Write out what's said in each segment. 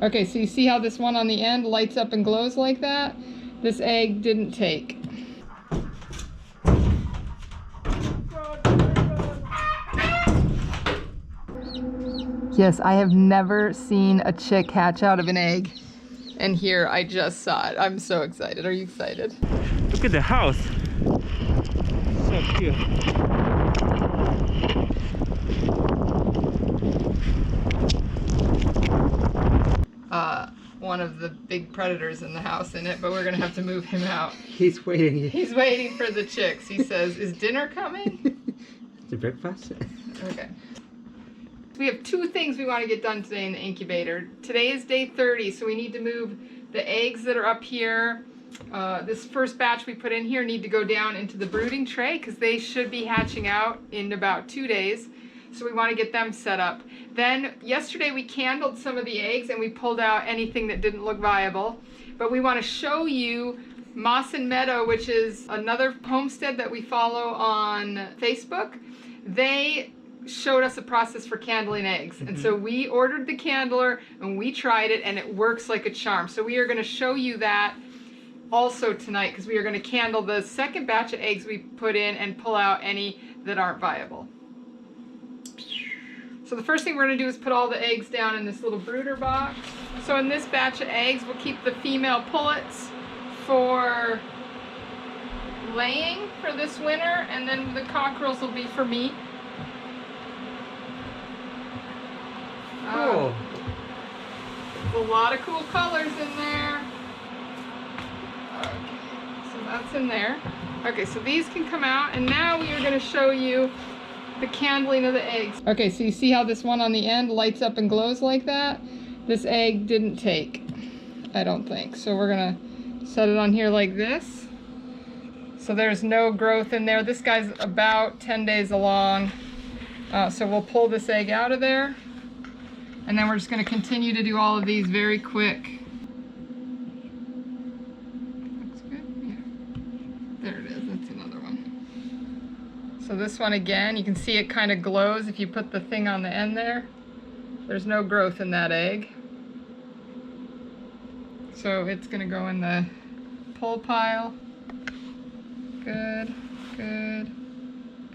Okay, so you see how this one on the end lights up and glows like that? This egg didn't take. Yes, I have never seen a chick hatch out of an egg. And here, I just saw it. I'm so excited. Are you excited? Look at the house. So cute. One of the big predators in the house in it, but we're gonna have to move him out. He's waiting. He's waiting for the chicks. He says, is dinner coming? The breakfast? Okay. We have 2 things we want to get done today in the incubator. Today is day 30, so we need to move the eggs that are up here. This first batch we put in here need to go down into the brooding tray because they should be hatching out in about 2 days. So we want to get them set up. Then yesterday we candled some of the eggs and we pulled out anything that didn't look viable. But we want to show you Moss and Meadow, which is another homestead that we follow on Facebook. They showed us a process for candling eggs. And so we ordered the candler and we tried it and it works like a charm. So we are going to show you that also tonight because we are going to candle the second batch of eggs we put in and pull out any that aren't viable. So the first thing we're going to do is put all the eggs down in this little brooder box. So in this batch of eggs, we'll keep the female pullets for laying for this winter, and then the cockerels will be for meat. Cool. There's a lot of cool colors in there. Okay, so that's in there. Okay, so these can come out, and now we are going to show you the candling of the eggs. Okay, so you see how this one on the end lights up and glows like that? This egg didn't take, I don't think. So we're gonna set it on here like this. So there's no growth in there. This guy's about 10 days along. So we'll pull this egg out of there. And then we're just gonna continue to do all of these very quick. Looks good, yeah. There it is, that's another one. So this one again, you can see it kind of glows if you put the thing on the end there. There's no growth in that egg. So it's gonna go in the pull pile. Good, good,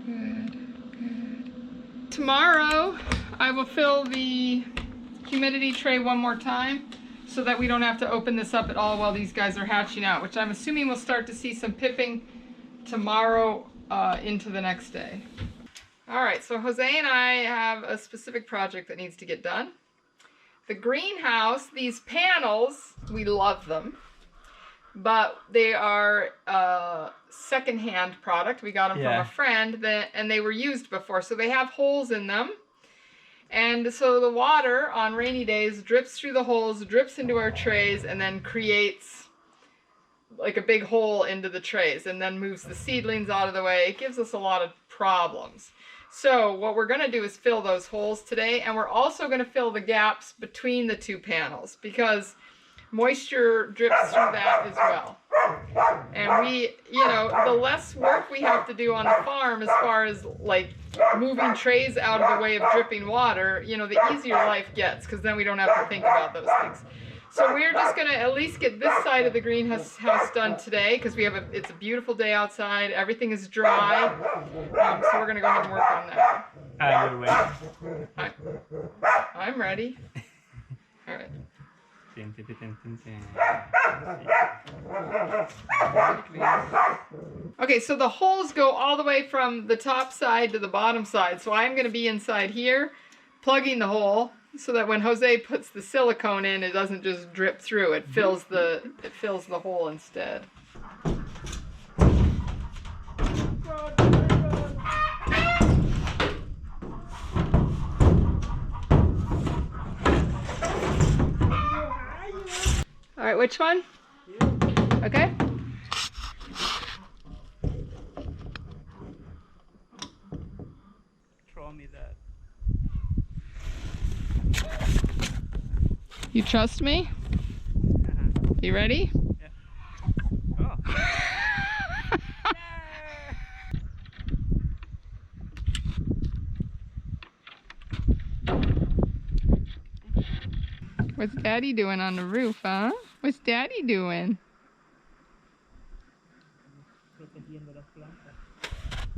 good, good. Tomorrow, I will fill the humidity tray one more time so that we don't have to open this up at all while these guys are hatching out, which I'm assuming we'll start to see some pipping tomorrow into the next day. All right, so Jose and I have a specific project that needs to get done. The greenhouse, these panels, we love them, but they are a secondhand product. We got them from a friend and they were used before, so they have holes in them. And so the water on rainy days drips through the holes, drips into our trays, and then creates like a big hole into the trays and then moves the seedlings out of the way. It gives us a lot of problems. So what we're going to do is fill those holes today, and we're also going to fill the gaps between the 2 panels because moisture drips through that as well. And we, you know, the less work we have to do on the farm as far as like moving trays out of the way of dripping water, you know, the easier life gets because then we don't have to think about those things. So we're just going to at least get this side of the greenhouse done today because we have it's a beautiful day outside. Everything is dry. So we're going to go ahead and work on that. I'm ready. All right. Okay, so the holes go all the way from the top side to the bottom side. So I'm going to be inside here plugging the hole, so that when Jose puts the silicone in, it doesn't just drip through. It fills the hole instead. All right, which one? Okay. Throw me that. You trust me? You ready? Yeah. Oh. What's Daddy doing on the roof, huh? What's Daddy doing?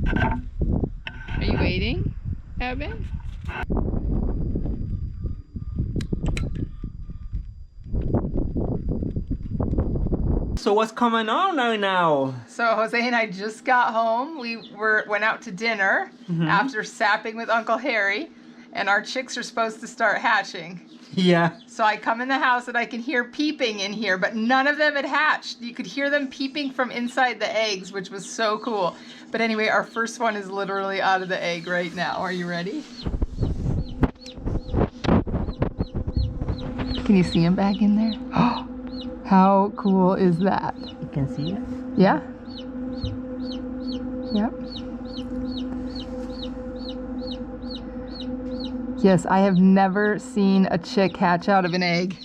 Are you waiting, Eben? So what's coming on now? So Jose and I just got home. We went out to dinner after sapping with Uncle Harry, and our chicks are supposed to start hatching. Yeah. So I come in the house and I can hear peeping in here, but none of them had hatched. You could hear them peeping from inside the eggs, which was so cool. But anyway, our first one is literally out of the egg right now. Are you ready? Can you see him back in there? Oh, how cool is that? You can see it? Yeah. Yep. Yes, I have never seen a chick hatch out of an egg.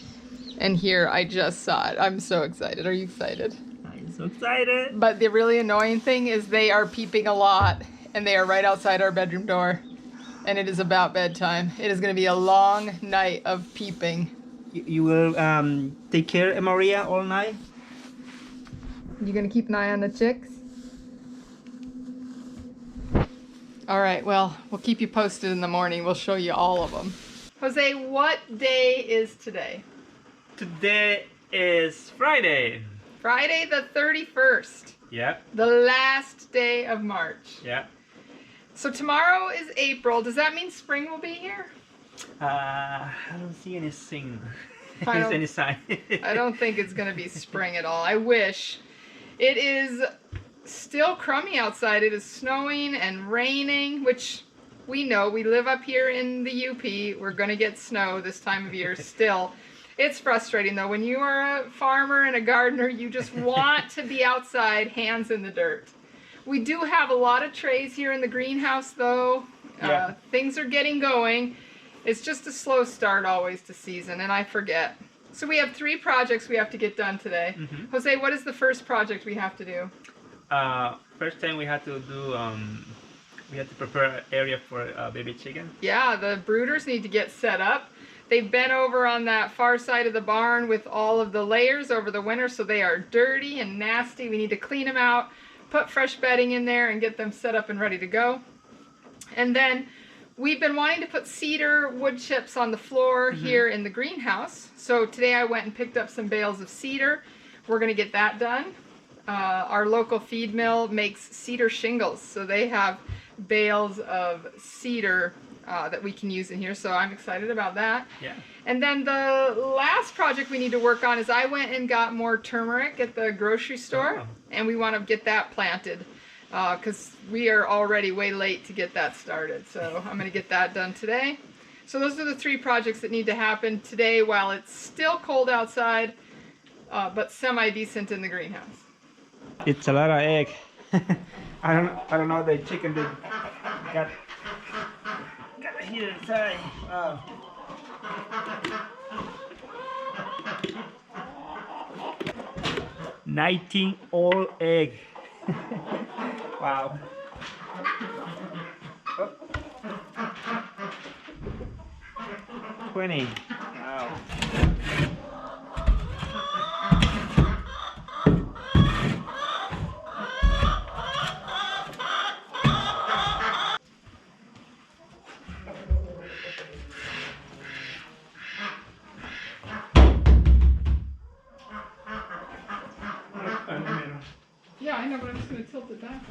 And here, I just saw it. I'm so excited. Are you excited? I'm so excited. But the really annoying thing is they are peeping a lot, and they are right outside our bedroom door. And it is about bedtime. It is going to be a long night of peeping. You will take care of Maria all night? You going to keep an eye on the chicks? All right, well, we'll keep you posted in the morning. We'll show you all of them. Jose, what day is today? Today is Friday. Friday the 31st. Yep. The last day of March. Yeah. So tomorrow is April. Does that mean spring will be here? I don't see anything. I don't- Any sign. I don't think it's going to be spring at all. I wish. It is still crummy outside. It is snowing and raining, which we know. We live up here in the UP. We're going to get snow this time of year still. It's frustrating though. When you are a farmer and a gardener, you just want to be outside, hands in the dirt. We do have a lot of trays here in the greenhouse though. Yeah. Things are getting going. It's just a slow start always to season, and I forget. So we have 3 projects we have to get done today. Jose, what is the first project we have to do? First thing we had to do, we had to prepare an area for baby chicken. Yeah, the brooders need to get set up. They've been over on that far side of the barn with all of the layers over the winter, so they are dirty and nasty. We need to clean them out, put fresh bedding in there, and get them set up and ready to go. And then we've been wanting to put cedar wood chips on the floor here in the greenhouse. So today I went and picked up some bales of cedar. We're going to get that done. Our local feed mill makes cedar shingles, so they have bales of cedar that we can use in here, so I'm excited about that. Yeah. And then the last project we need to work on is I went and got more turmeric at the grocery store, and we want to get that planted because we are already way late to get that started. So I'm going to get that done today. So those are the 3 projects that need to happen today while it's still cold outside, but semi-decent in the greenhouse. It's a lot of egg. I don't know the chicken they got here inside. Wow. $19 all egg. Wow. Oh. 20. Wow. Yeah, I know, but I'm just going to tilt it back.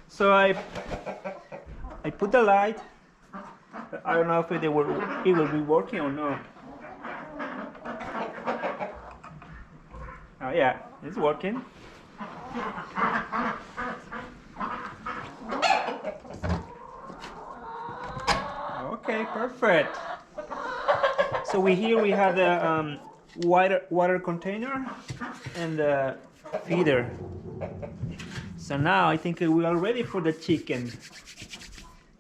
So I put the light. I don't know if it will be working or not. Oh yeah, it's working. Okay, perfect. So we have the water container and the feeder. So now I think we are ready for the chicken.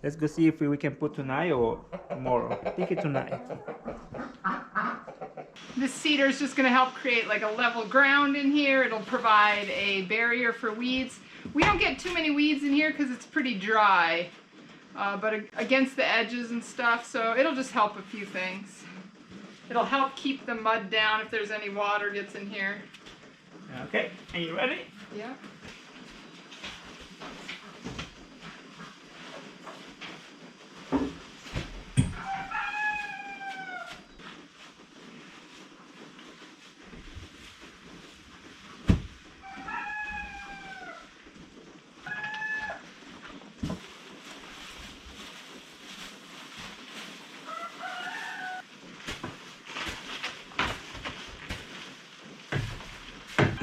Let's go see if we can put tonight or tomorrow. I think it's tonight. This cedar is just going to help create like a level ground in here. It'll provide a barrier for weeds. We don't get too many weeds in here because it's pretty dry, but against the edges and stuff, so it'll just help a few things. It'll help keep the mud down if there's any water gets in here. Okay, are you ready? Yeah.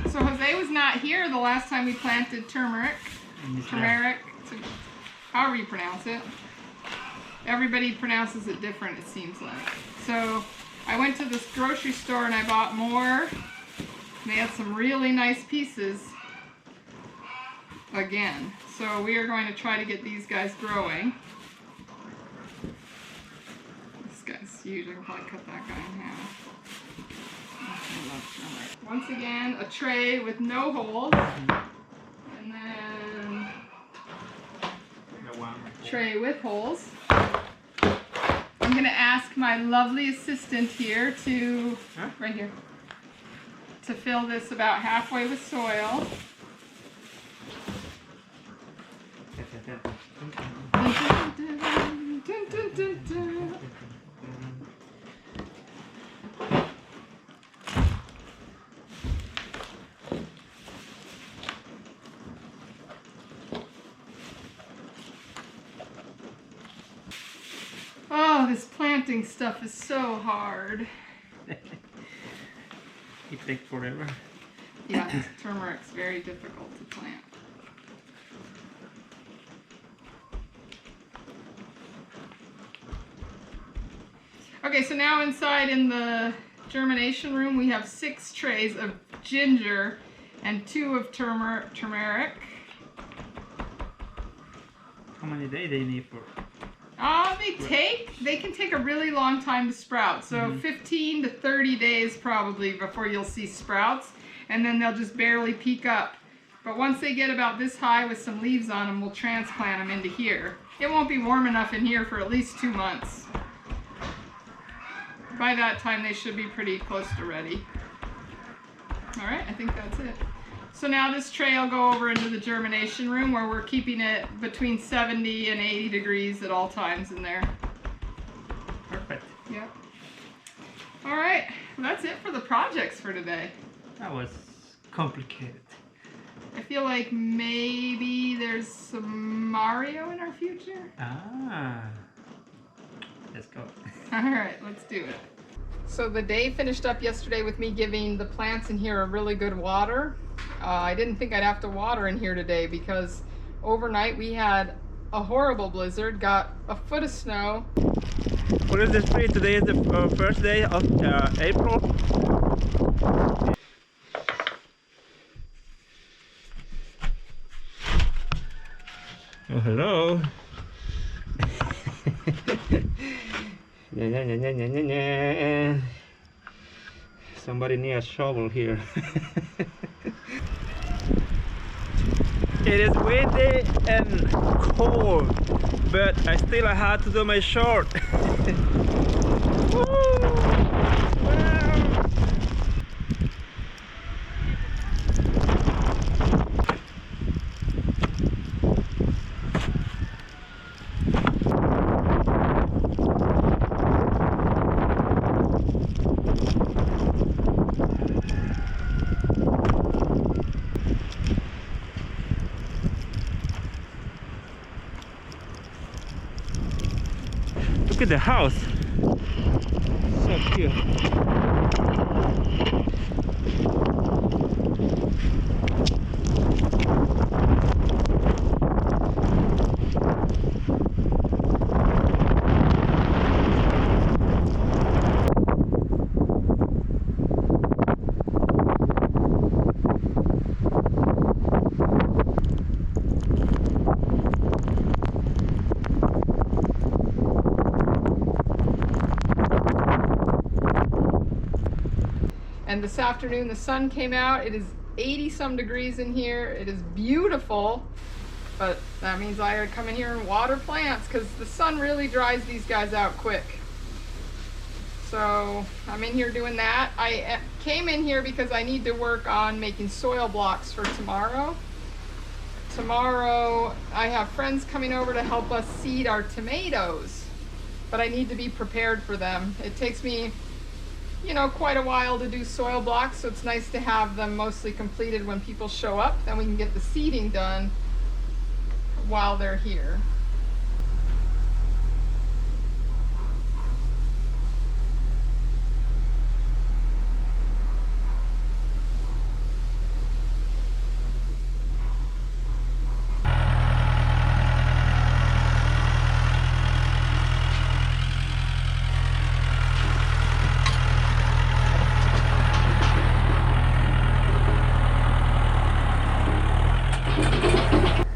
So Jose was not here the last time we planted turmeric, however you pronounce it. Everybody pronounces it different, it seems like. So I went to this grocery store and I bought more. They had some really nice pieces again. So we are going to try to get these guys growing. This guy's huge, I can probably cut that guy in half. Once again, a tray with no holes, and then a tray with holes. I'm going to ask my lovely assistant here to, right here, to fill this about halfway with soil. Oh, this planting stuff is so hard. It takes forever. Yeah, turmeric's very difficult to plant. Okay, so now inside in the germination room we have 6 trays of ginger and 2 of turmeric. How many days they need for? They can take a really long time to sprout. So 15 to 30 days probably before you'll see sprouts, and then they'll just barely peek up. But once they get about this high with some leaves on them, we'll transplant them into here. It won't be warm enough in here for at least 2 months. By that time they should be pretty close to ready. Alright, I think that's it. So now this tray will go over into the germination room where we're keeping it between 70 and 80 degrees at all times in there. Perfect. Yep. Alright, well, that's it for the projects for today. That was complicated. I feel like maybe there's some Mario in our future. Ah. Let's go. Alright, let's do it. So the day finished up yesterday with me giving the plants in here a really good water. I didn't think I'd have to water in here today because overnight we had a horrible blizzard, got a foot of snow. What is this tree? Today is the first day of April. Oh, hello. Somebody need a shovel here. It is windy and cold, but I still had to do my short. Woo! Wow. Look at the house. So cute. And this afternoon the sun came out. It is 80 some degrees in here. It is beautiful, but that means I gotta come in here and water plants because the sun really dries these guys out quick. So I'm in here doing that. I came in here because I need to work on making soil blocks for tomorrow. Tomorrow I have friends coming over to help us seed our tomatoes, but I need to be prepared for them. It takes me, you know, quite a while to do soil blocks, so it's nice to have them mostly completed when people show up. Then we can get the seeding done while they're here.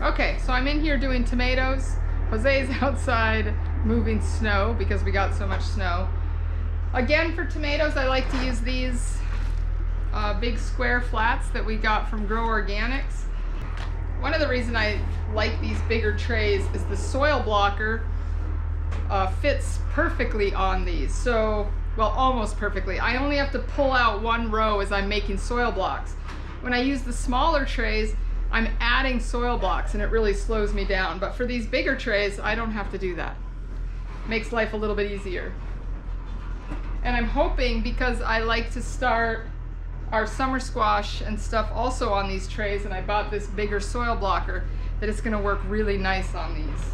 Okay, so I'm in here doing tomatoes. Jose's outside moving snow because we got so much snow. Again, for tomatoes, I like to use these big square flats that we got from Grow Organics. One of the reasons I like these bigger trays is the soil blocker fits perfectly on these. So, well, almost perfectly. I only have to pull out one row as I'm making soil blocks. When I use the smaller trays, I'm adding soil blocks and it really slows me down. But for these bigger trays, I don't have to do that. Makes life a little bit easier. And I'm hoping, because I like to start our summer squash and stuff also on these trays, and I bought this bigger soil blocker, that it's gonna work really nice on these.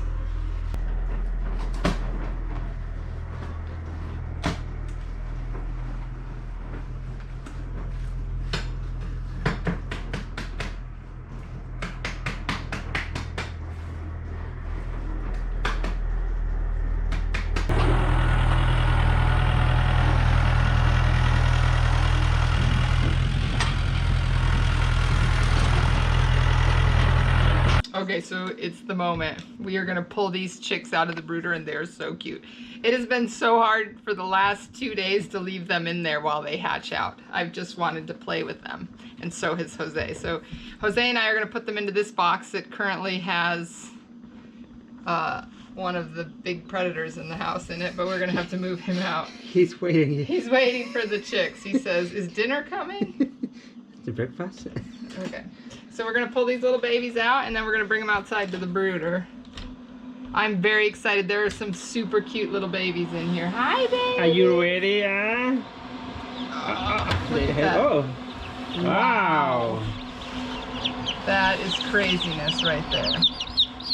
Okay, so it's the moment. We are gonna pull these chicks out of the brooder and they're so cute. It has been so hard for the last 2 days to leave them in there while they hatch out. I've just wanted to play with them, and so has Jose. So Jose and I are gonna put them into this box that currently has one of the big predators in the house in it, but we're gonna have to move him out. He's waiting. He's waiting for the chicks. He says, "Is dinner coming?" The breakfast? Okay. So we're gonna pull these little babies out and then we're gonna bring them outside to the brooder. I'm very excited. There are some super cute little babies in here. Hi, baby. Are you ready? Look at that. Oh, wow. That is craziness right there.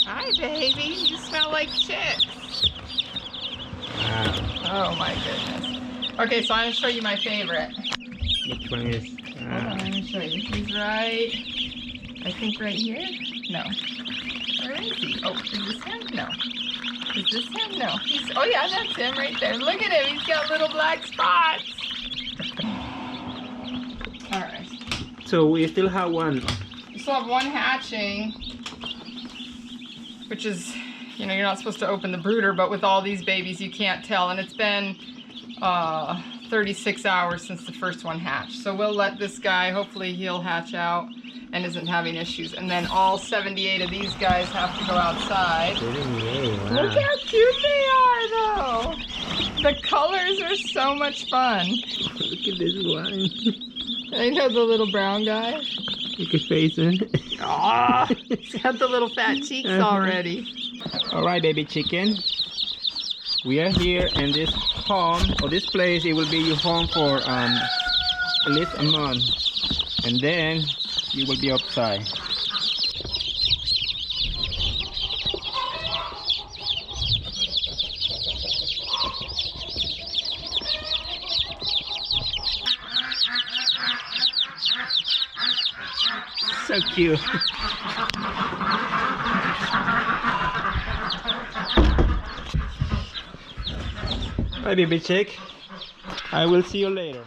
Hi, baby. You smell like chicks. Wow. Oh my goodness. Okay, so I'm gonna show you my favorite. Which one is? Hold on, let me show you. He's right, I think right here? No. Where is he? Oh, is this him? No. Is this him? No. He's, oh yeah, that's him right there. Look at him. He's got little black spots. All right. So we still have one. We still have one hatching, which is, you know, you're not supposed to open the brooder, but with all these babies, you can't tell. And it's been 36 hours since the first one hatched. So we'll let this guy, hopefully he'll hatch out and isn't having issues. And then all 78 of these guys have to go outside. Wow. Look how cute they are, though. The colors are so much fun. Look at this one. I know the little brown guy. Look at face in. Aw, he's got the little fat cheeks already. All right, baby chicken. We are here in this home, or this place. It will be your home for at least a month, and then you will be outside. So cute. Bye, baby chick. I will see you later.